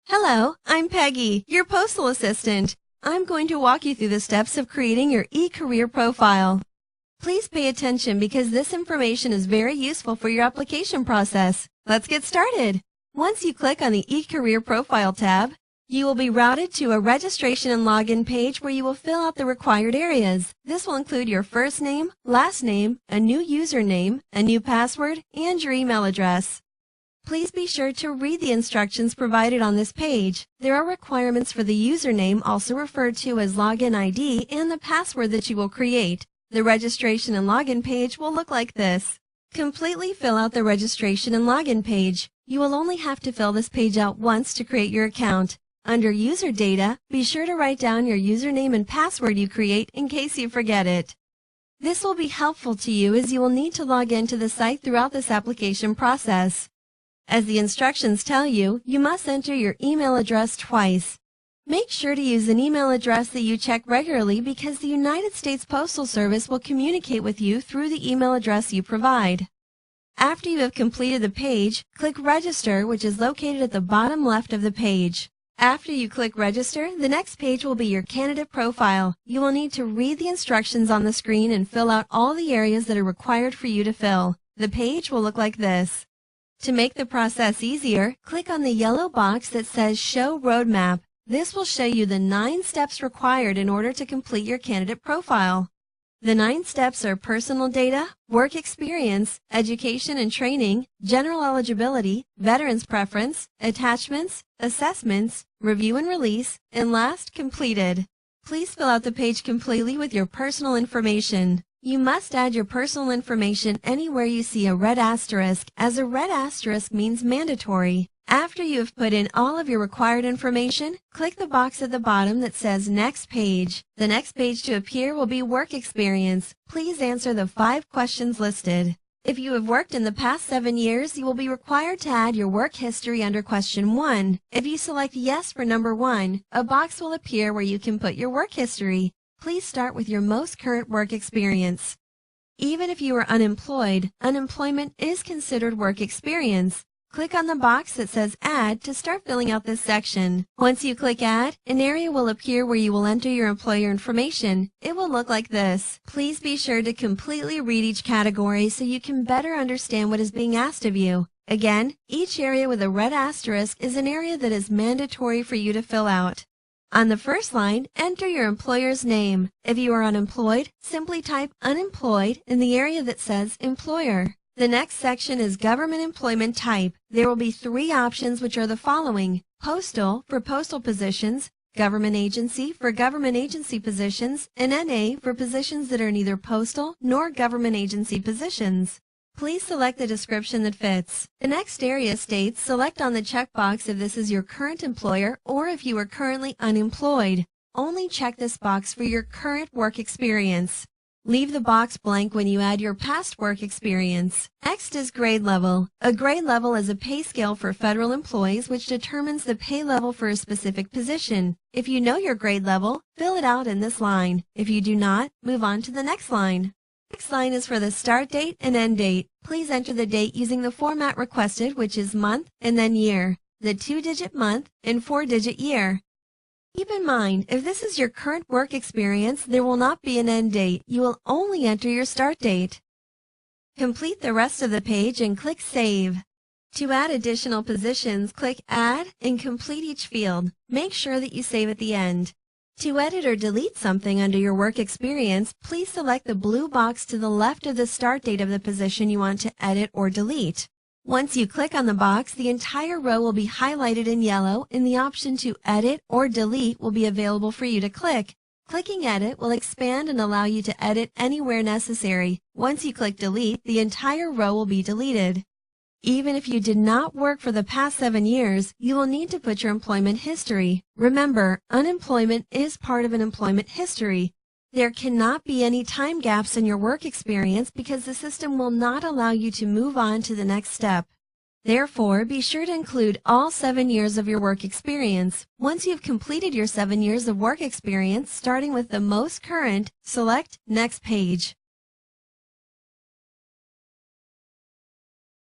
Hello, I'm Peggy, your postal assistant. I'm going to walk you through the steps of creating your eCareer profile. Please pay attention because this information is very useful for your application process. Let's get started. Once you click on the eCareer Profile tab, you will be routed to a registration and login page where you will fill out the required areas. This will include your first name, last name, a new username, a new password, and your email address. Please be sure to read the instructions provided on this page. There are requirements for the username, also referred to as login ID, and the password that you will create. The registration and login page will look like this. Completely fill out the registration and login page. You will only have to fill this page out once to create your account. Under User Data, be sure to write down your username and password you create in case you forget it. This will be helpful to you as you will need to log into the site throughout this application process. As the instructions tell you, you must enter your email address twice. Make sure to use an email address that you check regularly because the United States Postal Service will communicate with you through the email address you provide. After you have completed the page, click Register, which is located at the bottom left of the page. After you click Register, the next page will be your candidate profile. You will need to read the instructions on the screen and fill out all the areas that are required for you to fill. The page will look like this. To make the process easier, click on the yellow box that says Show Roadmap. This will show you the 9 steps required in order to complete your candidate profile. The 9 steps are personal data, work experience, education and training, general eligibility, veterans preference, attachments, assessments, review and release, and last, completed. Please fill out the page completely with your personal information. You must add your personal information anywhere you see a red asterisk, as a red asterisk means mandatory. After you have put in all of your required information, click the box at the bottom that says Next Page. The next page to appear will be Work Experience. Please answer the 5 questions listed. If you have worked in the past 7 years, you will be required to add your work history under question 1. If you select Yes for number 1, a box will appear where you can put your work history. Please start with your most current work experience. Even if you are unemployed, unemployment is considered work experience. Click on the box that says Add to start filling out this section. Once you click Add, an area will appear where you will enter your employer information. It will look like this. Please be sure to completely read each category so you can better understand what is being asked of you. Again, each area with a red asterisk is an area that is mandatory for you to fill out. On the first line, enter your employer's name. If you are unemployed, simply type unemployed in the area that says employer. The next section is government employment type. There will be 3 options, which are the following: postal for postal positions, government agency for government agency positions, and NA for positions that are neither postal nor government agency positions. Please select the description that fits. The next area states select on the checkbox if this is your current employer or if you are currently unemployed. Only check this box for your current work experience. Leave the box blank when you add your past work experience. Next is grade level. A grade level is a pay scale for federal employees which determines the pay level for a specific position. If you know your grade level, fill it out in this line. If you do not, move on to the next line. Next line is for the start date and end date. Please enter the date using the format requested, which is month and then year, the 2-digit month and 4-digit year. Keep in mind, if this is your current work experience, there will not be an end date. You will only enter your start date. Complete the rest of the page and click Save. To add additional positions, click Add and complete each field. Make sure that you save at the end. To edit or delete something under your work experience, please select the blue box to the left of the start date of the position you want to edit or delete. Once you click on the box, the entire row will be highlighted in yellow and the option to edit or delete will be available for you to click. Clicking Edit will expand and allow you to edit anywhere necessary. Once you click Delete, the entire row will be deleted. Even if you did not work for the past 7 years, you will need to put your employment history. Remember, unemployment is part of an employment history. There cannot be any time gaps in your work experience because the system will not allow you to move on to the next step. Therefore, be sure to include all 7 years of your work experience. Once you've completed your 7 years of work experience, starting with the most current, select Next Page.